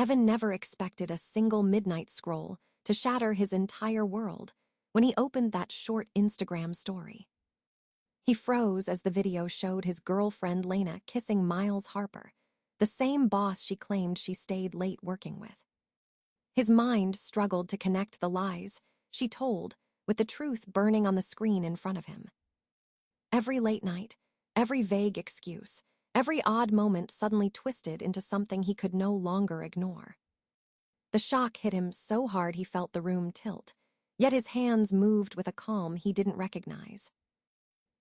Evan never expected a single midnight scroll to shatter his entire world when he opened that short Instagram story. He froze as the video showed his girlfriend Lena kissing Miles Harper, the same boss she claimed she stayed late working with. His mind struggled to connect the lies she told with the truth burning on the screen in front of him. Every late night, every vague excuse, every odd moment suddenly twisted into something he could no longer ignore. The shock hit him so hard he felt the room tilt, yet his hands moved with a calm he didn't recognize.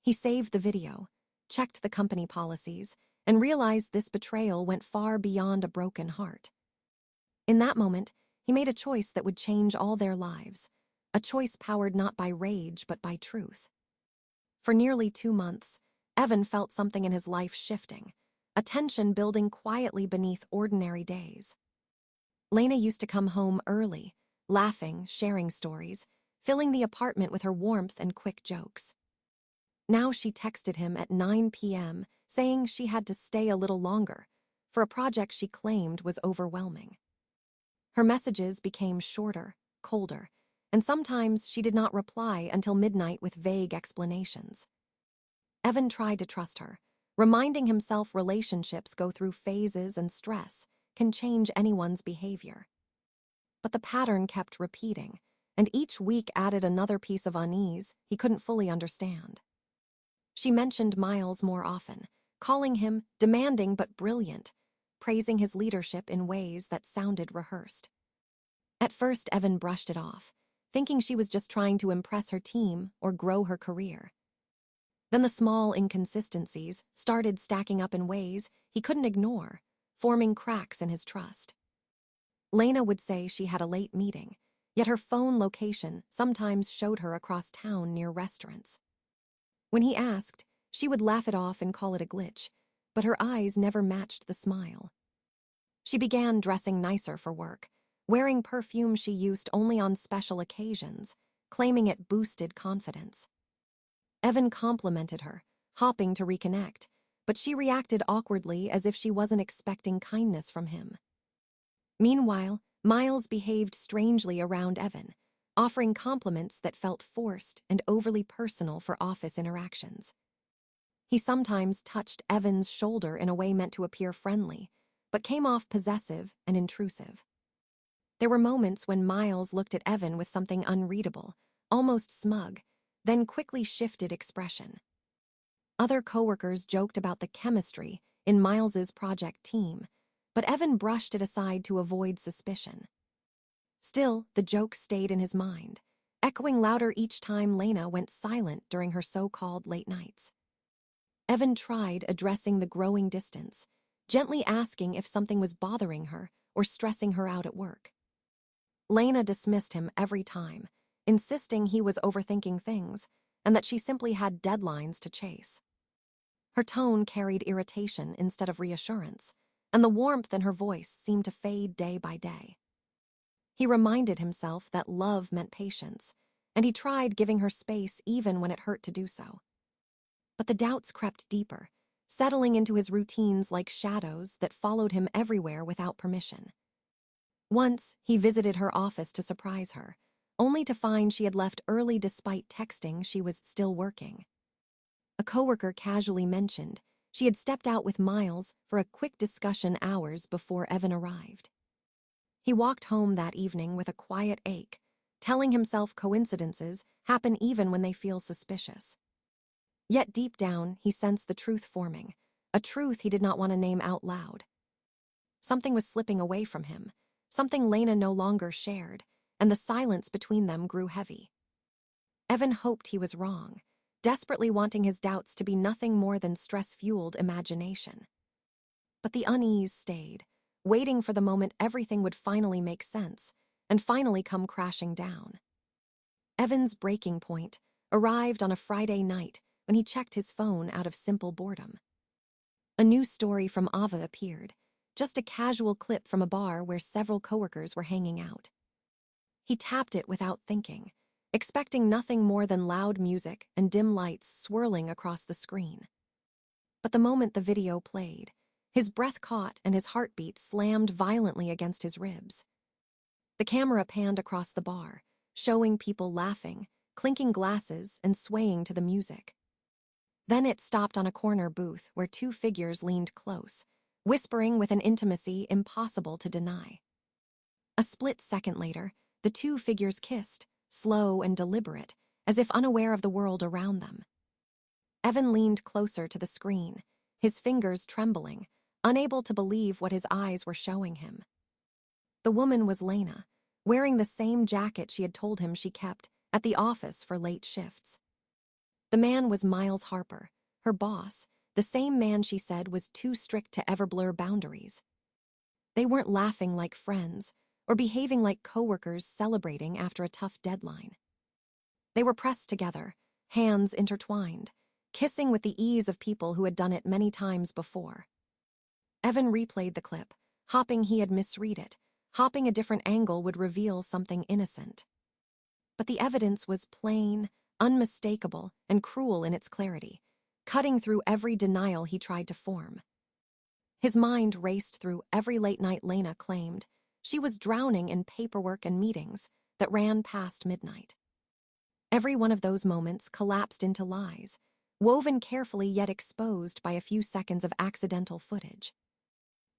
He saved the video, checked the company policies, and realized this betrayal went far beyond a broken heart. In that moment, he made a choice that would change all their lives, a choice powered not by rage but by truth. For nearly 2 months, Evan felt something in his life shifting, a tension building quietly beneath ordinary days. Lena used to come home early, laughing, sharing stories, filling the apartment with her warmth and quick jokes. Now she texted him at 9 p.m., saying she had to stay a little longer for a project she claimed was overwhelming. Her messages became shorter, colder, and sometimes she did not reply until midnight with vague explanations. Evan tried to trust her, reminding himself relationships go through phases and stress can change anyone's behavior. But the pattern kept repeating, and each week added another piece of unease he couldn't fully understand. She mentioned Miles more often, calling him demanding but brilliant, praising his leadership in ways that sounded rehearsed. At first, Evan brushed it off, thinking she was just trying to impress her team or grow her career. Then the small inconsistencies started stacking up in ways he couldn't ignore, forming cracks in his trust. Lena would say she had a late meeting, yet her phone location sometimes showed her across town near restaurants. When he asked, she would laugh it off and call it a glitch, but her eyes never matched the smile. She began dressing nicer for work, wearing perfume she used only on special occasions, claiming it boosted confidence. Evan complimented her, hopping to reconnect, but she reacted awkwardly as if she wasn't expecting kindness from him. Meanwhile, Miles behaved strangely around Evan, offering compliments that felt forced and overly personal for office interactions. He sometimes touched Evan's shoulder in a way meant to appear friendly, but came off possessive and intrusive. There were moments when Miles looked at Evan with something unreadable, almost smug, then quickly shifted expression. Other coworkers joked about the chemistry in Miles's project team, but Evan brushed it aside to avoid suspicion. Still, the jokes stayed in his mind, echoing louder each time Lena went silent during her so-called late nights. Evan tried addressing the growing distance, gently asking if something was bothering her or stressing her out at work. Lena dismissed him every time, insisting he was overthinking things and that she simply had deadlines to chase. Her tone carried irritation instead of reassurance, and the warmth in her voice seemed to fade day by day. He reminded himself that love meant patience, and he tried giving her space even when it hurt to do so. But the doubts crept deeper, settling into his routines like shadows that followed him everywhere without permission. Once, he visited her office to surprise her, only to find she had left early despite texting she was still working. A coworker casually mentioned she had stepped out with Miles for a quick discussion hours before Evan arrived. He walked home that evening with a quiet ache, telling himself coincidences happen even when they feel suspicious. Yet deep down, he sensed the truth forming, a truth he did not want to name out loud. Something was slipping away from him, something Lena no longer shared, and the silence between them grew heavy. Evan hoped he was wrong, desperately wanting his doubts to be nothing more than stress-fueled imagination. But the unease stayed, waiting for the moment everything would finally make sense and finally come crashing down. Evan's breaking point arrived on a Friday night when he checked his phone out of simple boredom. A new story from Ava appeared, just a casual clip from a bar where several coworkers were hanging out. He tapped it without thinking, expecting nothing more than loud music and dim lights swirling across the screen. But the moment the video played, His breath caught and his heartbeat slammed violently against his ribs. The camera panned across the bar, showing people laughing, clinking glasses, and swaying to the music. Then it stopped on a corner booth where two figures leaned close, whispering with an intimacy impossible to deny. A split second later, the two figures kissed, slow and deliberate, as if unaware of the world around them. Evan leaned closer to the screen, his fingers trembling, unable to believe what his eyes were showing him. The woman was Lena, wearing the same jacket she had told him she kept at the office for late shifts. The man was Miles Harper, her boss, the same man she said was too strict to ever blur boundaries. They weren't laughing like friends or behaving like coworkers celebrating after a tough deadline. They were pressed together, hands intertwined, kissing with the ease of people who had done it many times before. Evan replayed the clip, hoping he had misread it, hoping a different angle would reveal something innocent. But the evidence was plain, unmistakable, and cruel in its clarity, cutting through every denial he tried to form. His mind raced through every late night Lena claimed. She was drowning in paperwork and meetings that ran past midnight. Every one of those moments collapsed into lies, woven carefully yet exposed by a few seconds of accidental footage.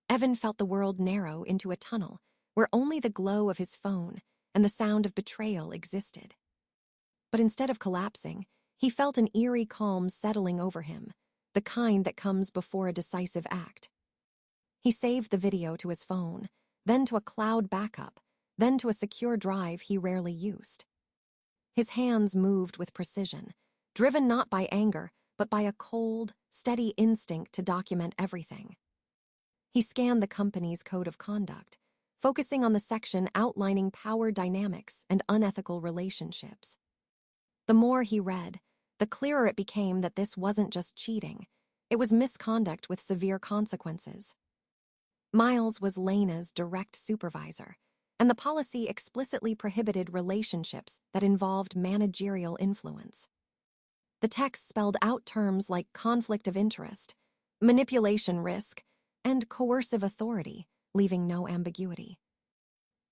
Evan felt the world narrow into a tunnel where only the glow of his phone and the sound of betrayal existed. But instead of collapsing, he felt an eerie calm settling over him, the kind that comes before a decisive act. He saved the video to his phone, then to a cloud backup, then to a secure drive he rarely used. His hands moved with precision, driven not by anger, but by a cold, steady instinct to document everything. He scanned the company's code of conduct, focusing on the section outlining power dynamics and unethical relationships. The more he read, the clearer it became that this wasn't just cheating. It was misconduct with severe consequences. Miles was Lena's direct supervisor, and the policy explicitly prohibited relationships that involved managerial influence. The text spelled out terms like conflict of interest, manipulation risk, and coercive authority, leaving no ambiguity.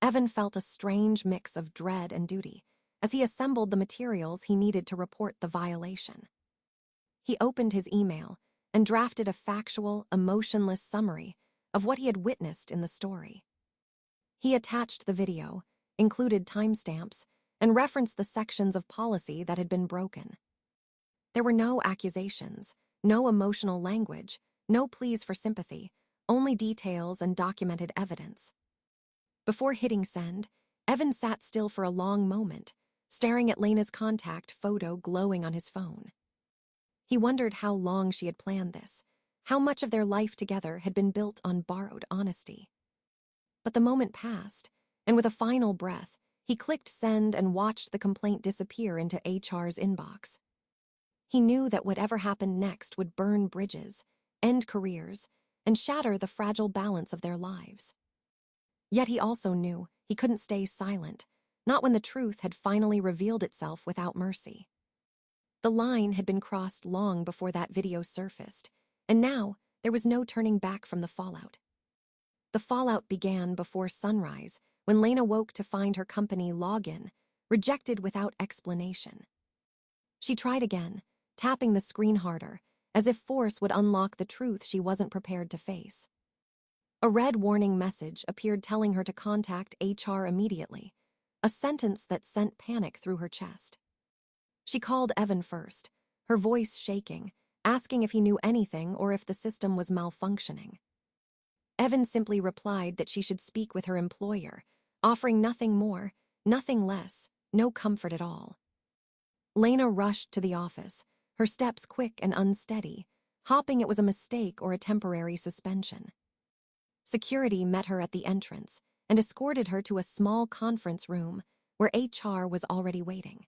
Evan felt a strange mix of dread and duty as he assembled the materials he needed to report the violation. He opened his email and drafted a factual, emotionless summary of what he had witnessed in the story. He attached the video, included timestamps, and referenced the sections of policy that had been broken. There were no accusations, no emotional language, no pleas for sympathy, only details and documented evidence. Before hitting send, Evan sat still for a long moment, staring at Lena's contact photo glowing on his phone. He wondered how long she had planned this, how much of their life together had been built on borrowed honesty. But the moment passed, and with a final breath, he clicked send and watched the complaint disappear into HR's inbox. He knew that whatever happened next would burn bridges, end careers, and shatter the fragile balance of their lives. Yet he also knew he couldn't stay silent, not when the truth had finally revealed itself without mercy. The line had been crossed long before that video surfaced, and now there was no turning back from the fallout. The fallout began before sunrise, when Lena woke to find her company login rejected without explanation. She tried again, tapping the screen harder, as if force would unlock the truth she wasn't prepared to face. A red warning message appeared telling her to contact HR immediately, a sentence that sent panic through her chest. She called Evan first, her voice shaking, asking if he knew anything or if the system was malfunctioning. Evan simply replied that she should speak with her employer, offering nothing more, nothing less, no comfort at all. Lena rushed to the office, her steps quick and unsteady, hoping it was a mistake or a temporary suspension. Security met her at the entrance and escorted her to a small conference room where HR was already waiting.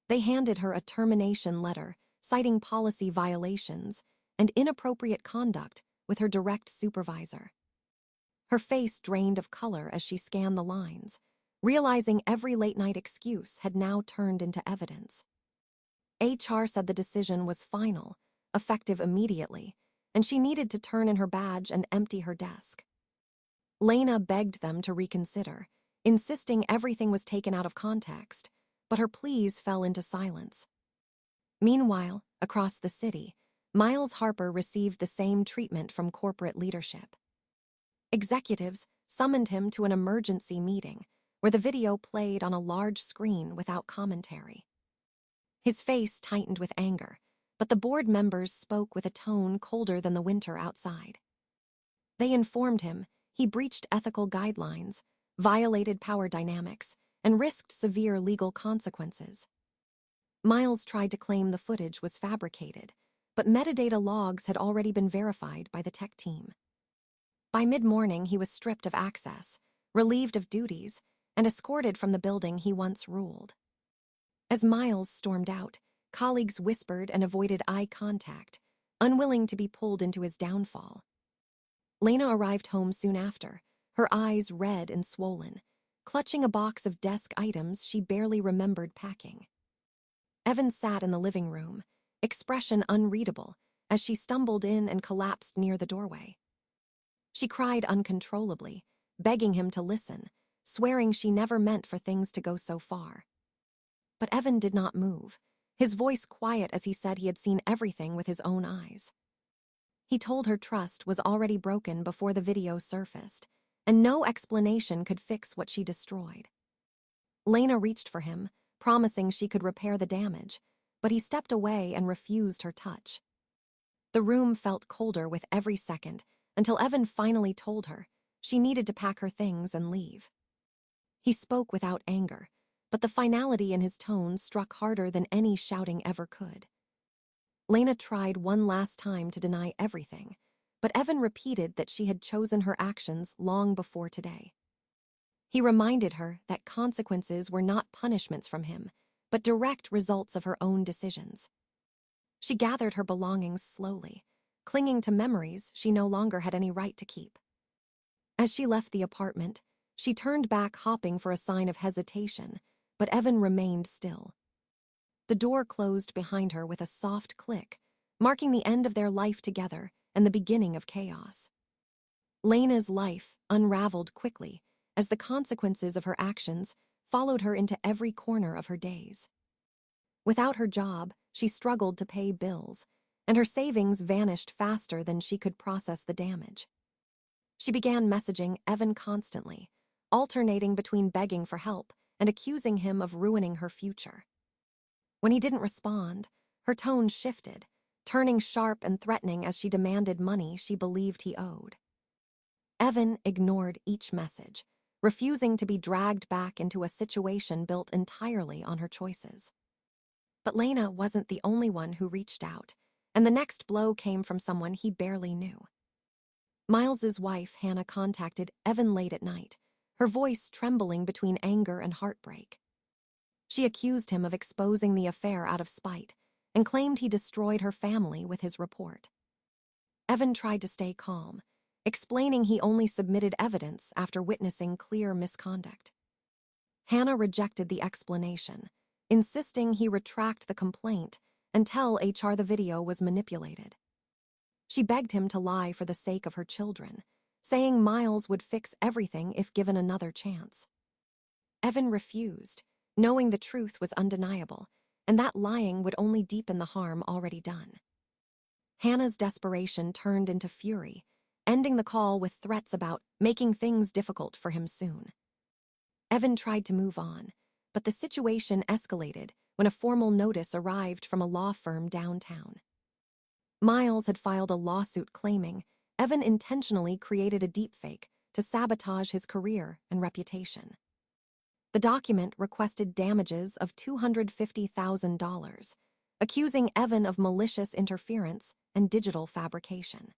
They handed her a termination letter citing policy violations and inappropriate conduct with her direct supervisor. Her face drained of color as she scanned the lines, realizing every late-night excuse had now turned into evidence. HR said the decision was final, effective immediately, and she needed to turn in her badge and empty her desk. Lena begged them to reconsider, insisting everything was taken out of context, but her pleas fell into silence. Meanwhile, across the city, Miles Harper received the same treatment from corporate leadership. Executives summoned him to an emergency meeting where the video played on a large screen without commentary. His face tightened with anger, but the board members spoke with a tone colder than the winter outside. They informed him he breached ethical guidelines, violated power dynamics, and risked severe legal consequences. Miles tried to claim the footage was fabricated, but metadata logs had already been verified by the tech team. By mid-morning, he was stripped of access, relieved of duties, and escorted from the building he once ruled. As Miles stormed out, colleagues whispered and avoided eye contact, unwilling to be pulled into his downfall. Lena arrived home soon after, her eyes red and swollen, clutching a box of desk items she barely remembered packing. Evan sat in the living room, expression unreadable, as she stumbled in and collapsed near the doorway. She cried uncontrollably, begging him to listen, swearing she never meant for things to go so far. But Evan did not move, his voice quiet as he said he had seen everything with his own eyes. He told her trust was already broken before the video surfaced, and no explanation could fix what she destroyed. Lena reached for him, promising she could repair the damage, but he stepped away and refused her touch. The room felt colder with every second, until Evan finally told her she needed to pack her things and leave. He spoke without anger, but the finality in his tone struck harder than any shouting ever could. Lena tried one last time to deny everything, but Evan repeated that she had chosen her actions long before today. He reminded her that consequences were not punishments from him, but direct results of her own decisions. She gathered her belongings slowly, clinging to memories she no longer had any right to keep. As she left the apartment, she turned back, hopping for a sign of hesitation, but Evan remained still. The door closed behind her with a soft click, marking the end of their life together and the beginning of chaos. Lena's life unraveled quickly as the consequences of her actions followed her into every corner of her days. Without her job, she struggled to pay bills, and her savings vanished faster than she could process the damage. She began messaging Evan constantly, alternating between begging for help and accusing him of ruining her future. When he didn't respond, her tone shifted, turning sharp and threatening as she demanded money she believed he owed. Evan ignored each message, refusing to be dragged back into a situation built entirely on her choices. But Lena wasn't the only one who reached out, and the next blow came from someone he barely knew. Miles's wife, Hannah, contacted Evan late at night, her voice trembling between anger and heartbreak. She accused him of exposing the affair out of spite and claimed he destroyed her family with his report. Evan tried to stay calm, explaining he only submitted evidence after witnessing clear misconduct. Hannah rejected the explanation, insisting he retract the complaint and tell HR the video was manipulated. She begged him to lie for the sake of her children, saying Miles would fix everything if given another chance. Evan refused, knowing the truth was undeniable, and that lying would only deepen the harm already done. Hannah's desperation turned into fury, ending the call with threats about making things difficult for him soon. Evan tried to move on, but the situation escalated when a formal notice arrived from a law firm downtown. Miles had filed a lawsuit claiming Evan intentionally created a deepfake to sabotage his career and reputation. The document requested damages of $250,000, accusing Evan of malicious interference and digital fabrication.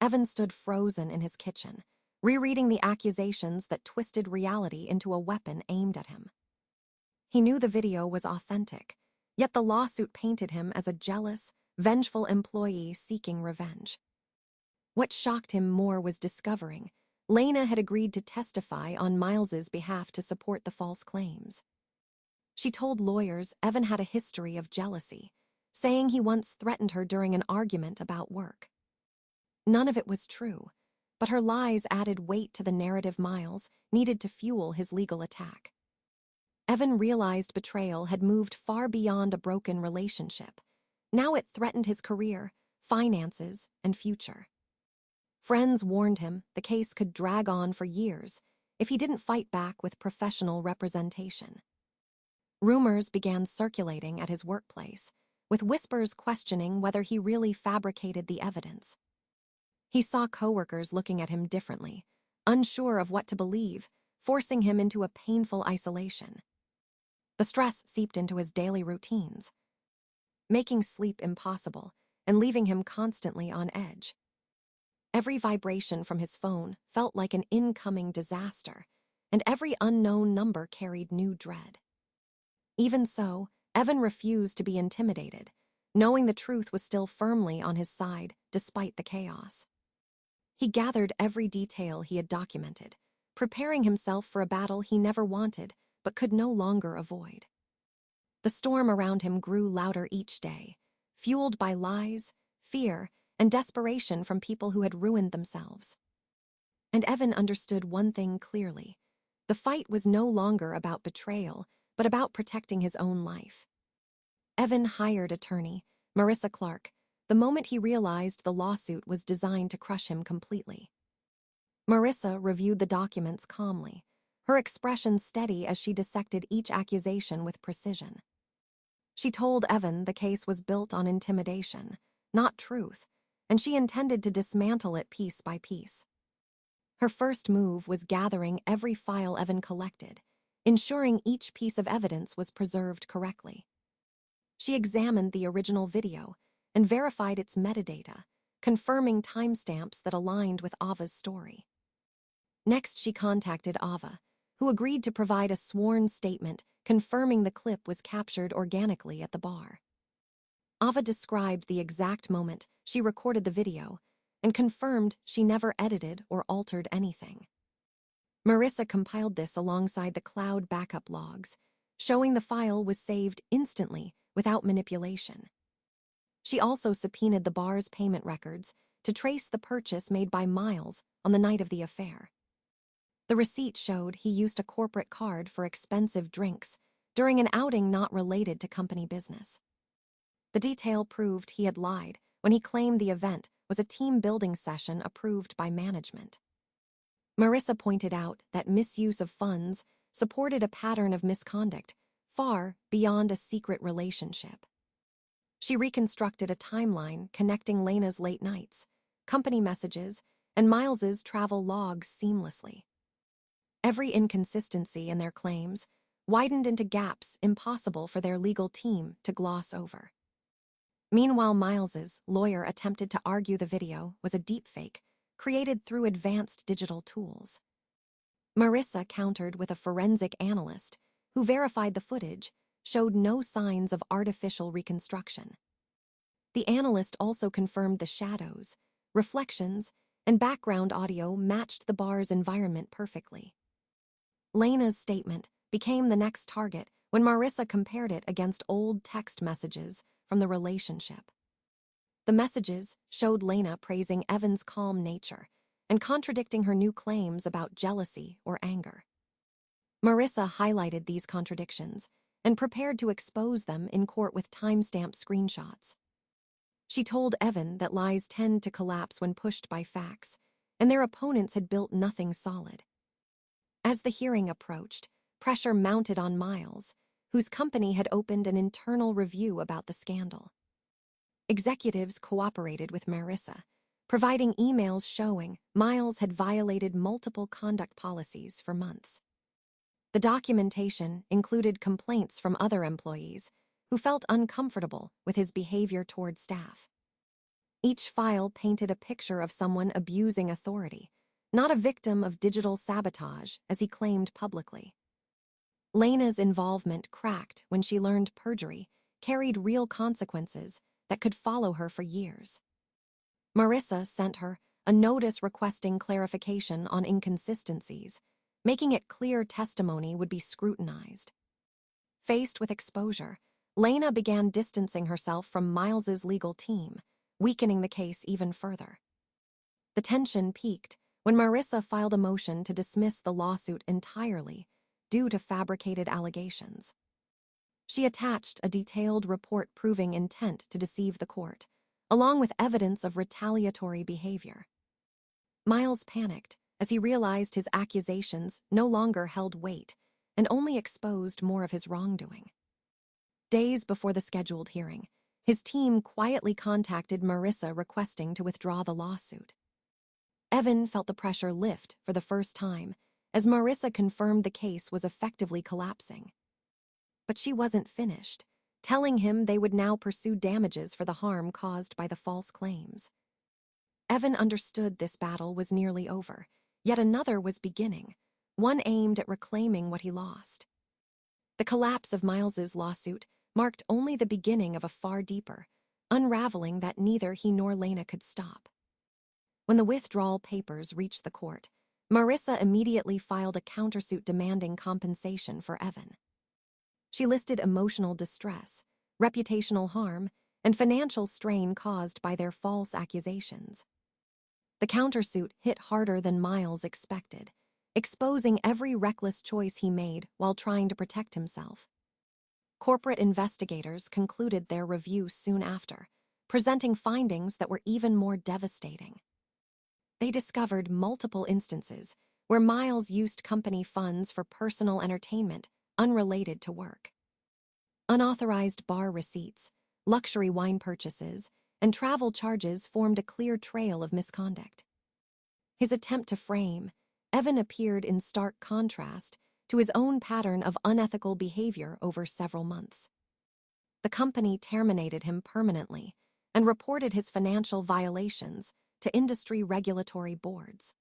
Evan stood frozen in his kitchen, rereading the accusations that twisted reality into a weapon aimed at him. He knew the video was authentic, yet the lawsuit painted him as a jealous, vengeful employee seeking revenge. What shocked him more was discovering Lena had agreed to testify on Miles's behalf to support the false claims. She told lawyers Evan had a history of jealousy, saying he once threatened her during an argument about work. None of it was true, but her lies added weight to the narrative Miles needed to fuel his legal attack. Evan realized betrayal had moved far beyond a broken relationship. Now it threatened his career, finances, and future. Friends warned him the case could drag on for years if he didn't fight back with professional representation. Rumors began circulating at his workplace, with whispers questioning whether he really fabricated the evidence. He saw coworkers looking at him differently, unsure of what to believe, forcing him into a painful isolation. The stress seeped into his daily routines, making sleep impossible and leaving him constantly on edge. Every vibration from his phone felt like an incoming disaster, and every unknown number carried new dread. Even so, Evan refused to be intimidated, knowing the truth was still firmly on his side despite the chaos. He gathered every detail he had documented, preparing himself for a battle he never wanted but could no longer avoid. The storm around him grew louder each day, fueled by lies, fear, and desperation from people who had ruined themselves. And Evan understood one thing clearly. The fight was no longer about betrayal, but about protecting his own life. Evan hired attorney Marissa Clark the moment he realized the lawsuit was designed to crush him completely. Marissa reviewed the documents calmly, her expression steady as she dissected each accusation with precision. She told Evan the case was built on intimidation, not truth, and she intended to dismantle it piece by piece. Her first move was gathering every file Evan collected, ensuring each piece of evidence was preserved correctly. She examined the original video and verified its metadata, confirming timestamps that aligned with Ava's story. Next, she contacted Ava, who agreed to provide a sworn statement confirming the clip was captured organically at the bar. Ava described the exact moment she recorded the video and confirmed she never edited or altered anything. Marissa compiled this alongside the cloud backup logs, showing the file was saved instantly without manipulation. She also subpoenaed the bar's payment records to trace the purchase made by Miles on the night of the affair. The receipt showed he used a corporate card for expensive drinks during an outing not related to company business. The detail proved he had lied when he claimed the event was a team-building session approved by management. Marissa pointed out that misuse of funds supported a pattern of misconduct far beyond a secret relationship. She reconstructed a timeline connecting Lena's late nights, company messages, and Miles's travel logs seamlessly. Every inconsistency in their claims widened into gaps impossible for their legal team to gloss over. Meanwhile, Miles's lawyer attempted to argue the video was a deepfake created through advanced digital tools. Marissa countered with a forensic analyst who verified the footage showed no signs of artificial reconstruction. The analyst also confirmed the shadows, reflections, and background audio matched the bar's environment perfectly. Lena's statement became the next target when Marissa compared it against old text messages from the relationship. The messages showed Lena praising Evan's calm nature and contradicting her new claims about jealousy or anger. Marissa highlighted these contradictions and prepared to expose them in court with timestamp screenshots. She told Evan that lies tend to collapse when pushed by facts, and their opponents had built nothing solid. As the hearing approached, pressure mounted on Miles, whose company had opened an internal review about the scandal. Executives cooperated with Marissa, providing emails showing Miles had violated multiple conduct policies for months. The documentation included complaints from other employees who felt uncomfortable with his behavior toward staff. Each file painted a picture of someone abusing authority, not a victim of digital sabotage as he claimed publicly. Lena's involvement cracked when she learned perjury carried real consequences that could follow her for years. Marissa sent her a notice requesting clarification on inconsistencies, making it clear testimony would be scrutinized. Faced with exposure, Lena began distancing herself from Miles's legal team, weakening the case even further. The tension peaked when Marissa filed a motion to dismiss the lawsuit entirely due to fabricated allegations. She attached a detailed report proving intent to deceive the court, along with evidence of retaliatory behavior. Miles panicked as he realized his accusations no longer held weight and only exposed more of his wrongdoing. Days before the scheduled hearing, his team quietly contacted Marissa requesting to withdraw the lawsuit. Evan felt the pressure lift for the first time as Marissa confirmed the case was effectively collapsing. But she wasn't finished, telling him they would now pursue damages for the harm caused by the false claims. Evan understood this battle was nearly over, yet another was beginning, one aimed at reclaiming what he lost. The collapse of Miles's lawsuit marked only the beginning of a far deeper, unraveling that neither he nor Lena could stop. When the withdrawal papers reached the court, Marissa immediately filed a countersuit demanding compensation for Evan. She listed emotional distress, reputational harm, and financial strain caused by their false accusations. The countersuit hit harder than Miles expected, exposing every reckless choice he made while trying to protect himself. Corporate investigators concluded their review soon after, presenting findings that were even more devastating. They discovered multiple instances where Miles used company funds for personal entertainment unrelated to work. Unauthorized bar receipts, luxury wine purchases, and travel charges formed a clear trail of misconduct. His attempt to frame Evan appeared in stark contrast to his own pattern of unethical behavior over several months. The company terminated him permanently and reported his financial violations to industry regulatory boards.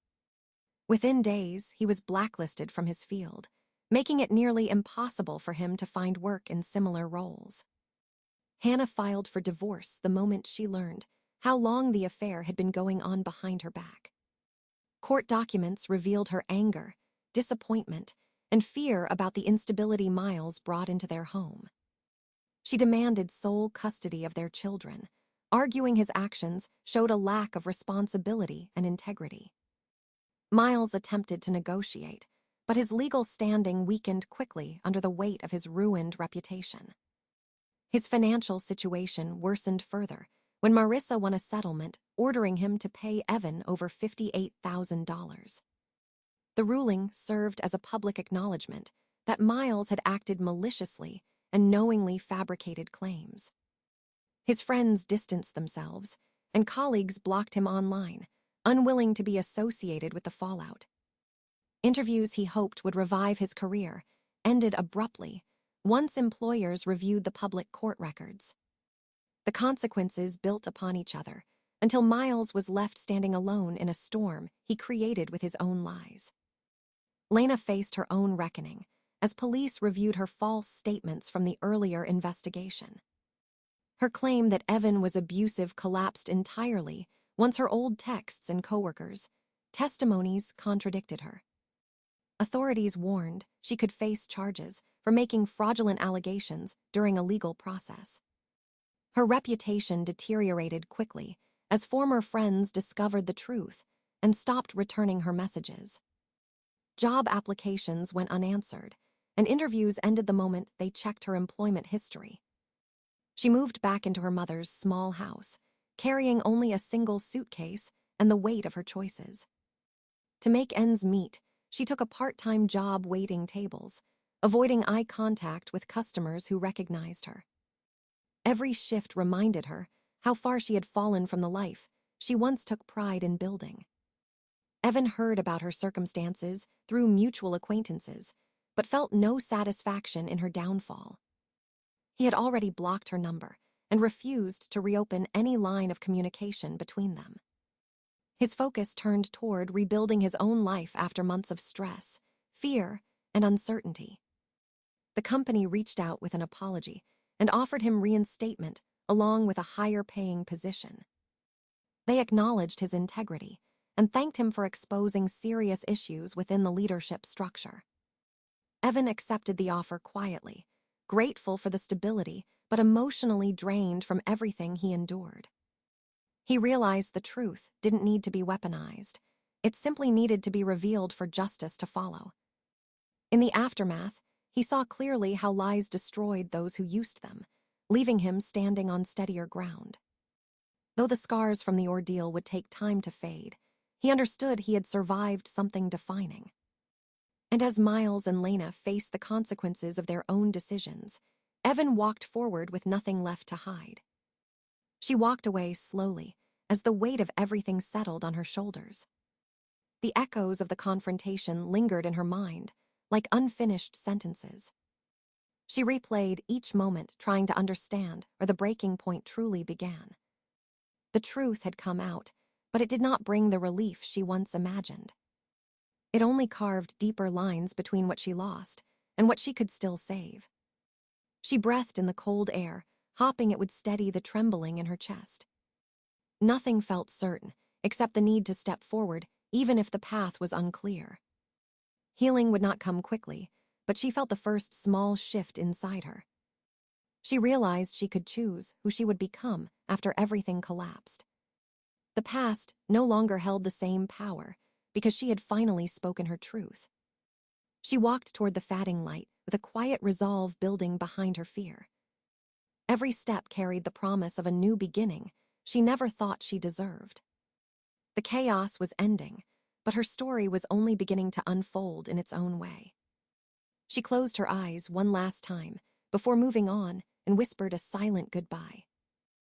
Within days, he was blacklisted from his field, making it nearly impossible for him to find work in similar roles. Hannah filed for divorce the moment she learned how long the affair had been going on behind her back. Court documents revealed her anger, disappointment, and fear about the instability Miles brought into their home. She demanded sole custody of their children, arguing his actions showed a lack of responsibility and integrity. Miles attempted to negotiate, but his legal standing weakened quickly under the weight of his ruined reputation. His financial situation worsened further when Marissa won a settlement ordering him to pay Evan over $58,000. The ruling served as a public acknowledgement that Miles had acted maliciously and knowingly fabricated claims. His friends distanced themselves, and colleagues blocked him online, unwilling to be associated with the fallout. Interviews he hoped would revive his career ended abruptly once employers reviewed the public court records. The consequences built upon each other until Miles was left standing alone in a storm he created with his own lies. Lena faced her own reckoning as police reviewed her false statements from the earlier investigation. Her claim that Evan was abusive collapsed entirely once her old texts and coworkers' testimonies contradicted her. Authorities warned she could face charges for making fraudulent allegations during a legal process. Her reputation deteriorated quickly as former friends discovered the truth and stopped returning her messages. Job applications went unanswered, and interviews ended the moment they checked her employment history. She moved back into her mother's small house, carrying only a single suitcase and the weight of her choices. To make ends meet, she took a part-time job waiting tables, avoiding eye contact with customers who recognized her. Every shift reminded her how far she had fallen from the life she once took pride in building. Evan heard about her circumstances through mutual acquaintances, but felt no satisfaction in her downfall. He had already blocked her number and refused to reopen any line of communication between them. His focus turned toward rebuilding his own life after months of stress, fear, and uncertainty. The company reached out with an apology and offered him reinstatement along with a higher-paying position. They acknowledged his integrity and thanked him for exposing serious issues within the leadership structure. Evan accepted the offer quietly, grateful for the stability but emotionally drained from everything he endured. He realized the truth didn't need to be weaponized. It simply needed to be revealed for justice to follow. In the aftermath, he saw clearly how lies destroyed those who used them, leaving him standing on steadier ground. Though the scars from the ordeal would take time to fade, he understood he had survived something defining. And as Miles and Lena faced the consequences of their own decisions, Evan walked forward with nothing left to hide. She walked away slowly, as the weight of everything settled on her shoulders. The echoes of the confrontation lingered in her mind, like unfinished sentences. She replayed each moment, trying to understand where the breaking point truly began. The truth had come out, but it did not bring the relief she once imagined. It only carved deeper lines between what she lost and what she could still save. She breathed in the cold air, hoping it would steady the trembling in her chest. Nothing felt certain, except the need to step forward, even if the path was unclear. Healing would not come quickly, but she felt the first small shift inside her. She realized she could choose who she would become after everything collapsed. The past no longer held the same power because she had finally spoken her truth. She walked toward the fatting light with a quiet resolve building behind her fear. Every step carried the promise of a new beginning she never thought she deserved. The chaos was ending, but her story was only beginning to unfold in its own way. She closed her eyes one last time before moving on and whispered a silent goodbye.